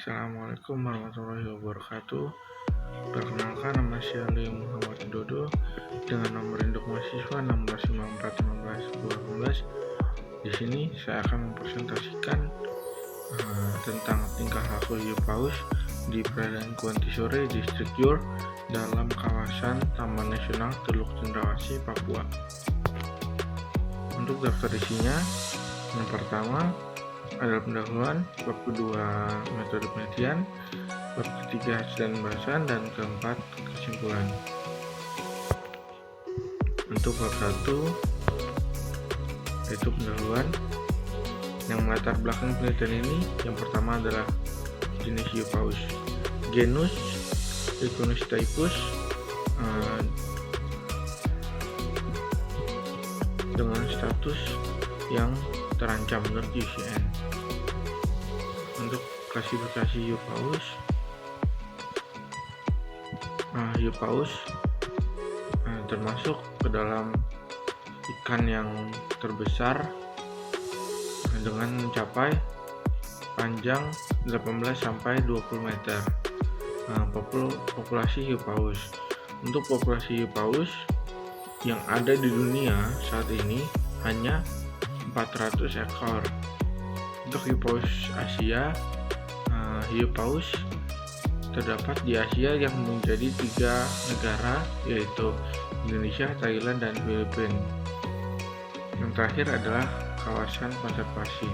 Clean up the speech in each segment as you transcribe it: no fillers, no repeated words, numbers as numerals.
Assalamualaikum warahmatullahi wabarakatuh. Perkenalkan, nama saya Ali Muhammad Dodo dengan nomor induk mahasiswa 16541518. Di sini saya akan mempresentasikan tentang tingkah laku hiu paus di perairan Kuantisore, Distrik Jor, dalam kawasan Taman Nasional Teluk Cendrawasih, Papua. Untuk daftar isinya, yang pertama adalah pendahuluan, bab kedua metode penelitian, bab ketiga hasil dan bahasan, dan keempat kesimpulan. Untuk bab 1 yaitu pendahuluan, yang melatar belakang penelitian ini yang pertama adalah jenis hiu paus, genus Lyconostypus dengan status yang terancam menurut IUCN. Untuk klasifikasi hiu paus termasuk ke dalam ikan yang terbesar dengan mencapai panjang 18-20 meter. Populasi hiu paus. Untuk populasi hiu paus yang ada di dunia saat ini hanya 400 ekor. Untuk hiu paus Asia, hiu paus terdapat di Asia yang menjadi 3 negara, yaitu Indonesia, Thailand, dan Filipina. Yang terakhir adalah kawasan konservasi.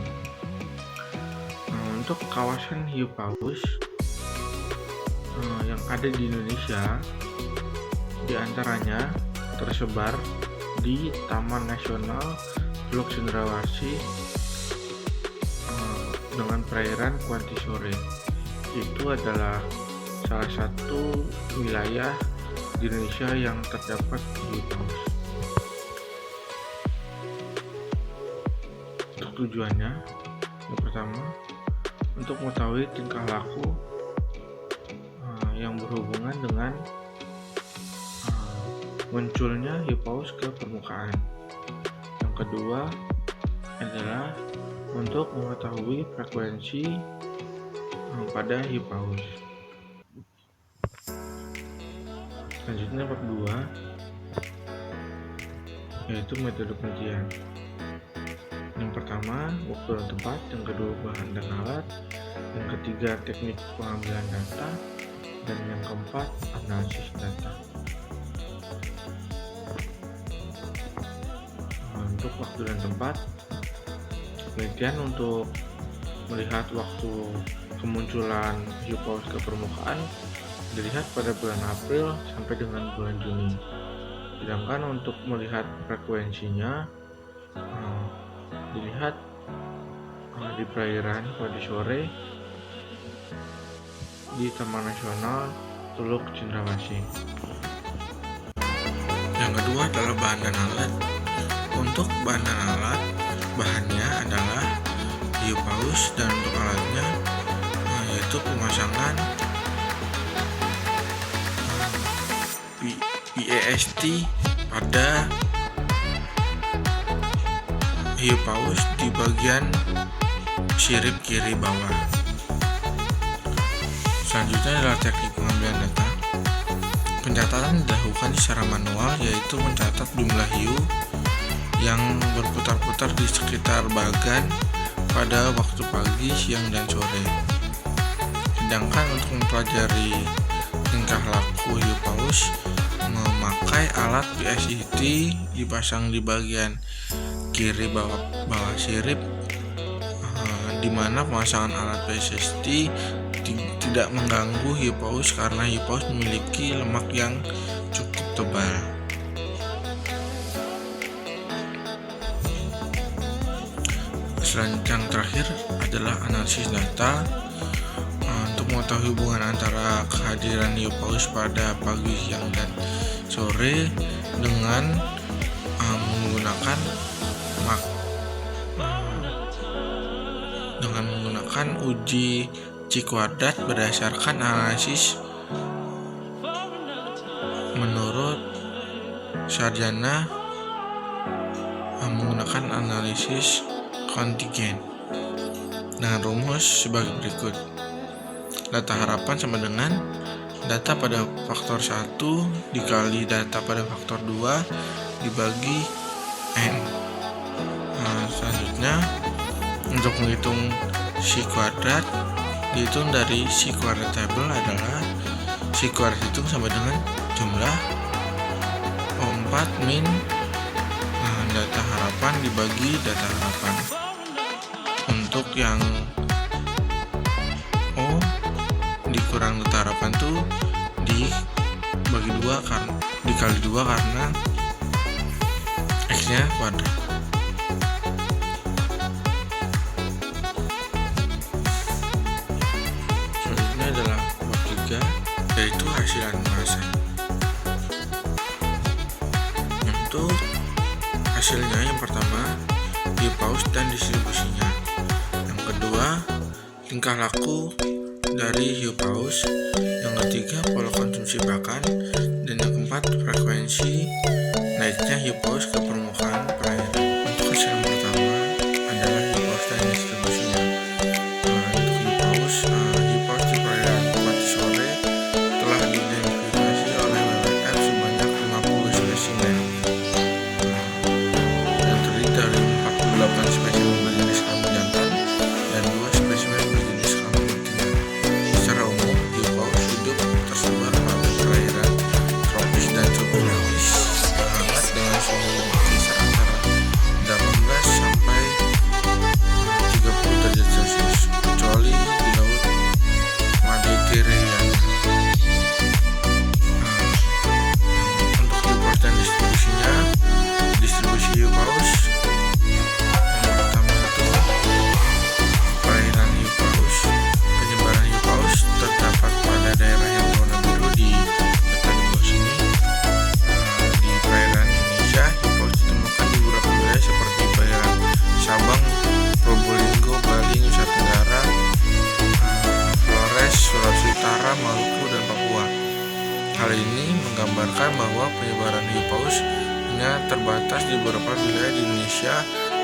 Untuk kawasan hiu paus yang ada di Indonesia, diantaranya tersebar di Taman Nasional Teluk Cendrawasih dengan perairan Kuantisore. Itu adalah salah satu wilayah di Indonesia yang terdapat hiu paus. Untuk tujuannya, yang pertama, untuk mengetahui tingkah laku yang berhubungan dengan munculnya hiu paus ke permukaan. Yang kedua adalah untuk mengetahui frekuensi pada hiu paus. Selanjutnya bab 2 yaitu metode penelitian. Yang pertama, waktu dan tempat. Yang kedua, bahan dan alat. Yang ketiga, teknik pengambilan data. Dan yang keempat, analisis data. Untuk waktu dan tempat, penelitian untuk melihat waktu kemunculan hiu paus ke permukaan dilihat pada bulan April sampai dengan bulan Juni. Sedangkan untuk melihat frekuensinya dilihat di perairan Kuantisore di Taman Nasional Teluk Cendrawasih. Yang kedua adalah bahan dan alat. Untuk bahan dan alat, bahannya adalah hiu paus, dan untuk alatnya yaitu pemasangan PEST pada hiu paus di bagian sirip kiri bawah. Selanjutnya adalah teknik pengambilan data. Pencatatan dilakukan secara manual, yaitu mencatat jumlah hiu yang berputar-putar di sekitar bagan pada waktu pagi, siang, dan sore. Sedangkan untuk mempelajari tingkah laku hiu paus, memakai alat PEST dipasang di bagian kiri bawah sirip, di mana pemasangan alat PEST tidak mengganggu hiu paus karena hiu paus memiliki lemak yang cukup tebal. Selanjutnya yang terakhir adalah analisis data. Untuk mengetahui hubungan antara kehadiran hiu paus pada pagi, siang, dan sore dengan menggunakan uji C-kuadrat berdasarkan analisis menurut sarjana menggunakan analisis kontingen dengan rumus sebagai berikut. data harapan sama dengan data pada faktor 1 dikali data pada faktor 2 dibagi N. Selanjutnya untuk menghitung si kuadrat, dihitung dari si kuadrat table adalah si kuadrat hitung sama dengan jumlah O4 min data harapan dibagi data harapan. Untuk yang O dikurang data harapan tuh dibagi 2 karena dikali 2 karena X nya kuadrat. Selanjutnya adalah bab 3, yaitu hasil analisa. Untuk hasilnya, yang pertama hiu paus dan distribusinya, yang kedua tingkah laku dari hiu paus, yang ketiga pola konsumsi pakan, dan yang keempat frekuensi naiknya hiu paus ke permukaan perairan. Untuk hasil yang pertama adalah hiu paus dan distribusinya. Untuk hiu paus di perairan Kuati Sore telah diidentifikasi oleh WWF sebanyak 50 spesimen yang terdiri dari 48 spesimen berjenis kelamin jantan dan 2 spesimen berjenis kelamin betina. Secara umum, hiu paus hidup tersebar pada perairan tropis dan subtropis hangat dengan suhu berkisar antara 18 sampai 30 derajat Celcius, kecuali di laut Mediterania. Untuk hiu paus dan distribusinya, distribusi hiu paus yang pertama itu perairan hiu paus. Penyebaran hiu paus terdapat pada daerah yang berwarna biru di peta di bawah sini. Di perairan Indonesia, hiu paus ditemukan di beberapa wilayah seperti perairan Sabang, Probolinggo, Bali, Nusa Tenggara, Flores, Sulawesi Utara, Maluku, dan Papua. Hal ini menggambarkan bahwa penyebaran hiu paus hanya terbatas di beberapa wilayah di Indonesia,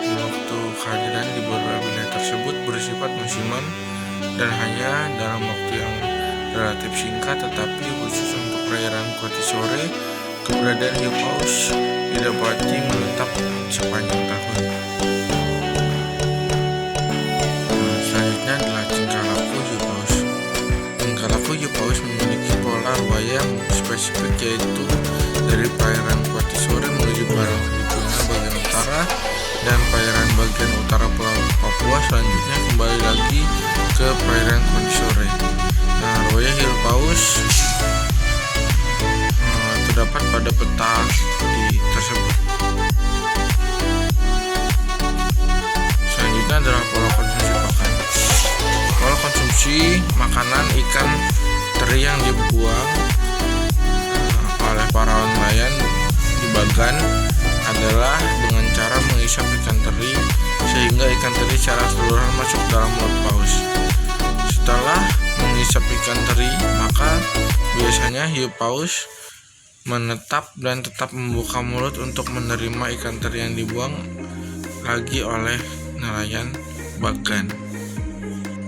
dan waktu kehadiran di beberapa wilayah tersebut bersifat musiman dan hanya dalam waktu yang relatif singkat. Tetapi khusus untuk perairan Kuati Sore, keberadaan hiu paus didapati menetap sepanjang tahun. Selanjutnya adalah tingkah laku hiu paus. Tingkah laku hiu paus memiliki pola bayang spesifik, yaitu dari perairan Kuati Sore menuju Pulau Filipina bagian utara dan perairan bagian utara Pulau Papua, selanjutnya kembali lagi ke perairan Kuati Sore. Roya hiu paus terdapat pada peta tersebut. Selanjutnya adalah pola konsumsi pakan. Pola konsumsi makanan ikan teri yang dibuang oleh para nelayan di Bagan adalah dengan cara menghisap ikan teri sehingga ikan teri secara keseluruhan masuk dalam mulut paus. Setelah menghisap ikan teri, maka biasanya hiu paus menetap dan tetap membuka mulut untuk menerima ikan teri yang dibuang lagi oleh nelayan Bagan.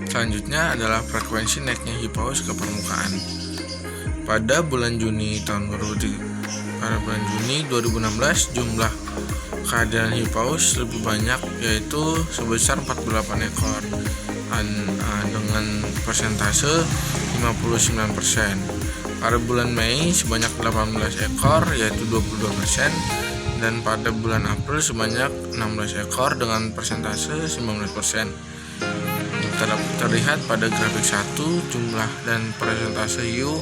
Selanjutnya adalah frekuensi naiknya hiu paus ke permukaan. Pada bulan Juni 2016, jumlah kehadiran hiu paus lebih banyak, yaitu sebesar 48 ekor dengan persentase 59%. Pada bulan Mei sebanyak 18 ekor, yaitu 22%, dan pada bulan April sebanyak 16 ekor dengan persentase 19%. Terlihat pada grafik 1 jumlah dan persentase hiu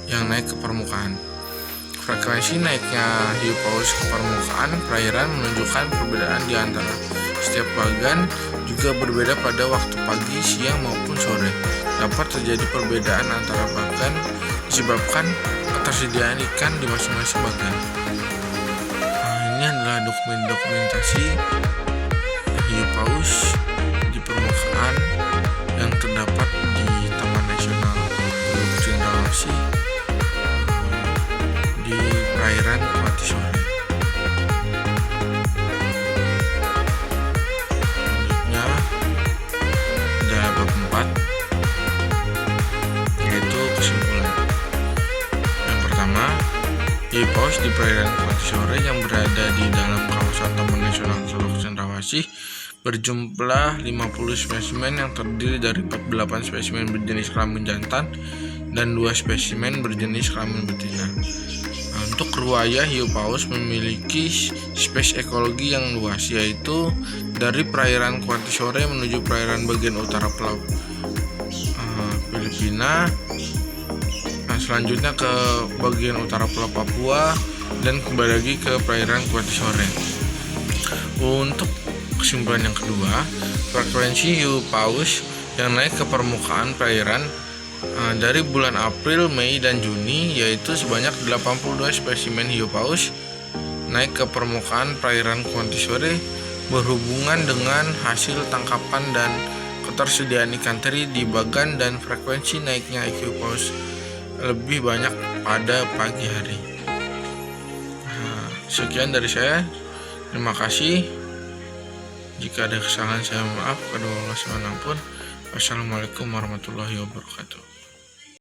yang naik ke permukaan. Frekuensi naiknya hiu paus ke permukaan perairan menunjukkan perbedaan di antara setiap bagan, juga berbeda pada waktu pagi, siang maupun sore. Dapat terjadi perbedaan antara bagan disebabkan ketersediaan ikan di masing-masing bagan. Ini adalah dokumentasi hiu paus di permukaan yang terdapat di Taman Nasional Teluk Cendrawasih di perairan Kuati Sore. Selanjutnya adalah bab 4, hiu paus di perairan Kuanti Sore yang berada di dalam kawasan Taman Nasional Teluk Cendrawasih berjumlah 50 spesimen yang terdiri dari 48 spesimen berjenis kelamin jantan dan 2 spesimen berjenis kelamin betina. Untuk ruaya, hiu paus memiliki spesies ekologi yang luas, yaitu dari perairan Kuanti Sore menuju perairan bagian utara Pulau Filipina, selanjutnya ke bagian utara Pulau Papua, dan kembali lagi ke perairan Kuanti Sore. Untuk kesimpulan yang kedua, frekuensi hiu paus yang naik ke permukaan perairan dari bulan April, Mei, dan Juni yaitu sebanyak 82 spesimen hiu paus naik ke permukaan perairan Kuanti Sore berhubungan dengan hasil tangkapan dan ketersediaan ikan teri di Bagan, dan frekuensi naiknya hiu paus lebih banyak pada pagi hari. Sekian dari saya. Terima kasih. Jika ada kesalahan saya maaf, kedua Allah SWT. Wassalamualaikum warahmatullahi wabarakatuh.